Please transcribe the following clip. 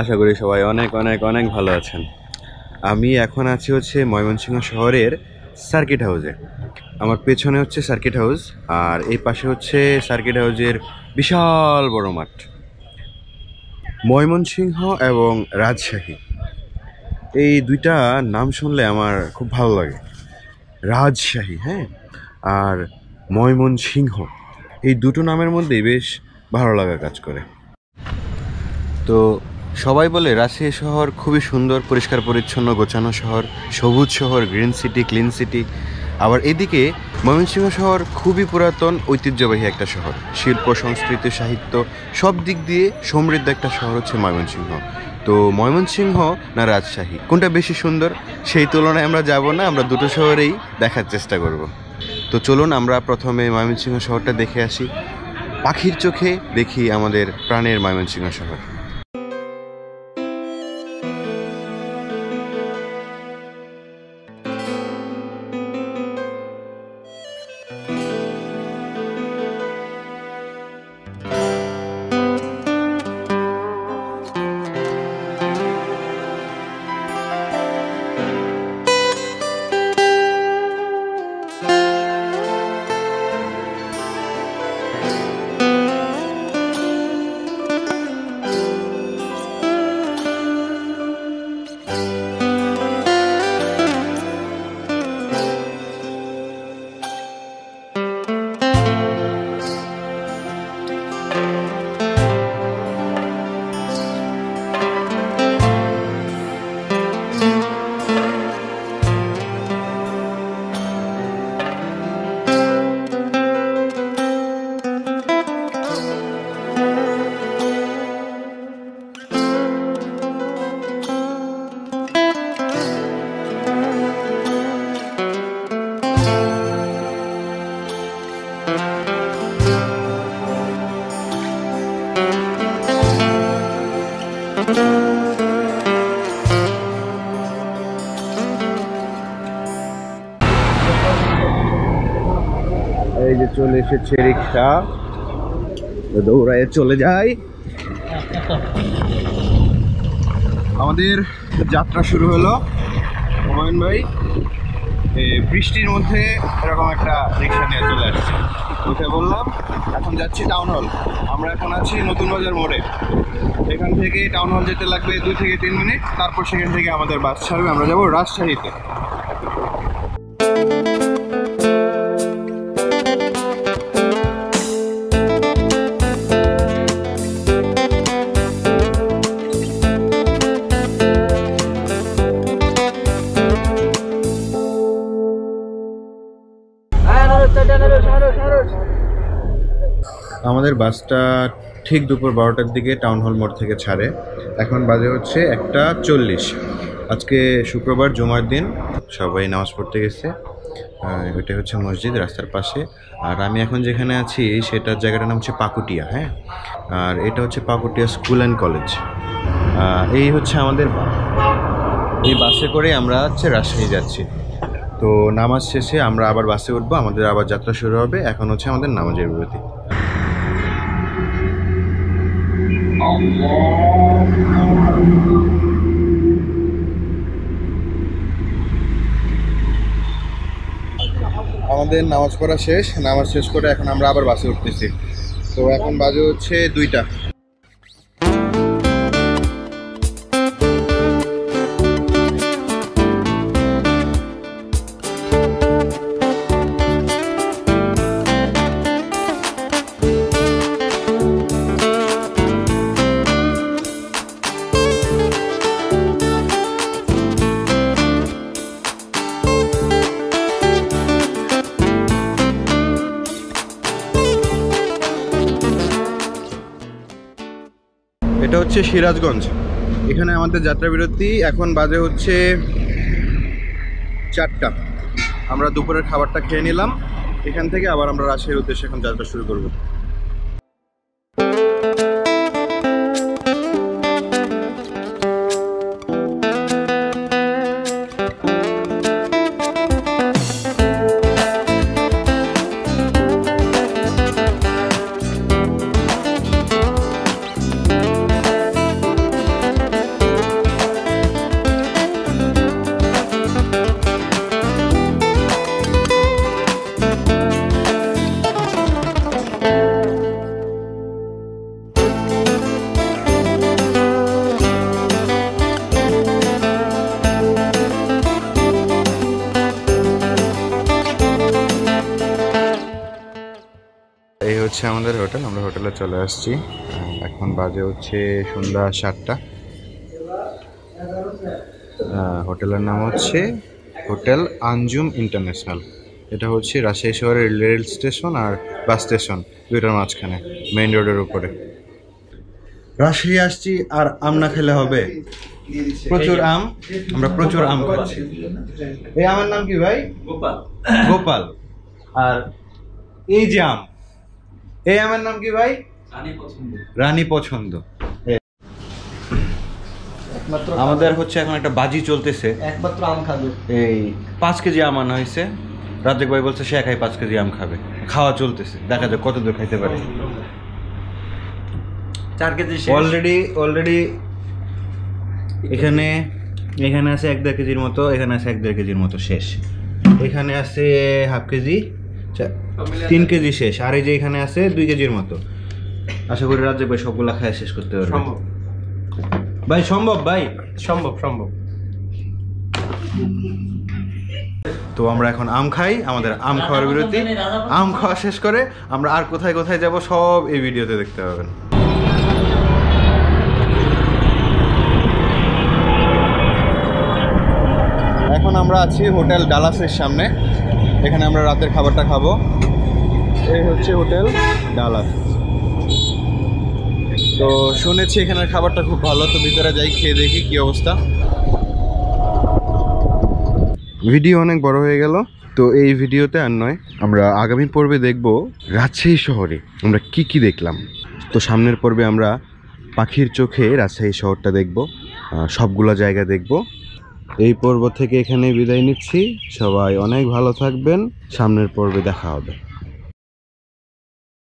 আশা করি সবাই অনেক অনেক অনেক ভালো আছেন। আমি এখন আছি হচ্ছে ময়মনসিংহ শহরের সার্কিট হাউসে। আমার পেছনে হচ্ছে সার্কিট হাউস, আর এই পাশে হচ্ছে সার্কিট হাউসের বিশাল বড় মাঠ। ময়মনসিংহ এবং রাজশাহী, এই দুইটা নাম শুনলে আমার খুব ভালো লাগে। রাজশাহী, হ্যাঁ, আর ময়মনসিংহ, এই দুটো নামের মধ্যেই বেশ ভালো লাগা কাজ করে। তো সবাই বলে রাজশাহী শহর খুবই সুন্দর, পরিষ্কার পরিচ্ছন্ন, গোছানো শহর, সবুজ শহর, গ্রিন সিটি, ক্লিন সিটি। আবার এদিকে ময়মনসিংহ শহর খুবই পুরাতন, ঐতিহ্যবাহী একটা শহর। শিল্প, সংস্কৃতি, সাহিত্য সব দিক দিয়ে সমৃদ্ধ একটা শহর হচ্ছে ময়মনসিংহ। তো ময়মনসিংহ না রাজশাহী, কোনটা বেশি সুন্দর সেই তুলনায় আমরা যাব না, আমরা দুটো শহরেই দেখার চেষ্টা করব। তো চলুন আমরা প্রথমে ময়মনসিংহ শহরটা দেখে আসি, পাখির চোখে দেখি আমাদের প্রাণের ময়মনসিংহ শহর। এই যে চলে এসেছে রিক্সা, দৌড়ায় চলে যায়। আমাদের যাত্রা শুরু হলো। হুমায়ুন ভাই বৃষ্টির মধ্যে এরকম একটা রিক্সা নিয়ে চলে আসছে, উঠে বললাম এখন যাচ্ছি টাউন হল। আমরা এখন আছি নতুন বাজার মোড়ে। এখান থেকে টাউন হল যেতে লাগবে 2 থেকে 3 মিনিট, তারপর সেখান থেকে আমাদের বাস ছাড়বে, আমরা যাব রাজশাহীতে। আমাদের বাসটা ঠিক দুপুর 12টার দিকে টাউন হল মোড় থেকে ছাড়ে। এখন বাজে হচ্ছে 1:40। আজকে শুক্রবার, জুমার দিন, সবাই নামাজ পড়তে গেছে। ওইটা হচ্ছে মসজিদ রাস্তার পাশে। আর আমি এখন যেখানে আছি সেটার জায়গাটার নাম হচ্ছে পাকুটিয়া, হ্যাঁ। আর এটা হচ্ছে পাকুটিয়া স্কুল অ্যান্ড কলেজ। এই হচ্ছে আমাদের এই বাসে করে আমরা হচ্ছে রাজশাহী যাচ্ছি। তো নামাজ শেষে আমরা আবার বাসে উঠবো, আমাদের আবার যাত্রা শুরু হবে। এখন হচ্ছে আমাদের নামাজের বিরতি। আমাদের নামাজ পড়া শেষ, নামাজ শেষ করে এখন আমরা আবার বাসে উঠতেছি। তো এখন বাজে হচ্ছে 2টা। এটা হচ্ছে সিরাজগঞ্জ, এখানে আমাদের যাত্রা বিরতি। এখন বাজে হচ্ছে 4টা। আমরা দুপুরের খাবারটা খেয়ে নিলাম, এখান থেকে আবার আমরা রাজশাহীর উদ্দেশ্যে এখন যাত্রা শুরু করব। হচ্ছে আমাদের হোটেল, আমরা হোটেলে চলে আসছি। এখন বাজে হচ্ছে সন্ধ্যা 7টা। হোটেলের নাম হচ্ছে হোটেল আঞ্জুম ইন্টারন্যাশনাল। এটা হচ্ছে রাজশাহী শহরের রেল স্টেশন আর বাস স্টেশন দুইটার মাঝখানে, মেইন রোডের উপরে। রাজশাহী আসছি আর আম না খেলে হবে। প্রচুর আম, আমরা প্রচুর আম খাচ্ছি। এই আমার নাম কি ভাই? গোপাল। গোপাল। আর এই যে আম, এই আমার নাম কি ভাই? রানী পছন্দ। আমাদের হচ্ছে এখন একটা বাজি চলতেছে, একমাত্র আম খাবে। এই 5 কেজি আম আনা হয়েছে। রাজ্জাক ভাই বলছে সে একাই 5 কেজি আম খাবে। খাওয়া চলতেছে, দেখা যাক কত দূর খাইতে পারে। 4 কেজি অলরেডি এখানে আছে 1-1.5 কেজির মতো, এখানে আছে 1-1.5 কেজির মতো শেষ। এখানে আছে হাফ কেজি, 3 কেজি শেষ। আর এই যে এখানে আছে 2 কেজির মতো। আশা করি রাজ্জাক ভাই সবগুলা খায় শেষ করতে পারবে। সম্ভব ভাই, সম্ভব ভাই, সম্ভব। তো আমরা এখন আম খাই, আমাদের আম খাওয়ার বিরতি। আম খাওয়া শেষ করে আমরা আর কোথায় কোথায় যাব সব এই ভিডিওতে দেখতে পাবেন। এখন আমরা আছি হোটেল ডালাসের সামনে, এখানে আমরা রাতের খাবারটা খাবো। এই হচ্ছে হোটেল ডালাস। তো শুনেছি এখানের খাবারটা খুব ভালো, তো ভিতরে যাই খেয়ে দেখি কি অবস্থা। ভিডিও অনেক বড় হয়ে গেল, তো এই ভিডিওতে আর নয়, আমরা আগামী পর্বে দেখব রাজশাহী শহরে আমরা কি কি দেখলাম। তো সামনের পর্বে আমরা পাখির চোখে রাজশাহী শহরটা দেখব, সবগুলো জায়গা দেখব। এই পর্ব থেকে এখানেই বিদায় নিচ্ছি, সবাই অনেক ভালো থাকবেন, সামনের পর্বে দেখা হবে।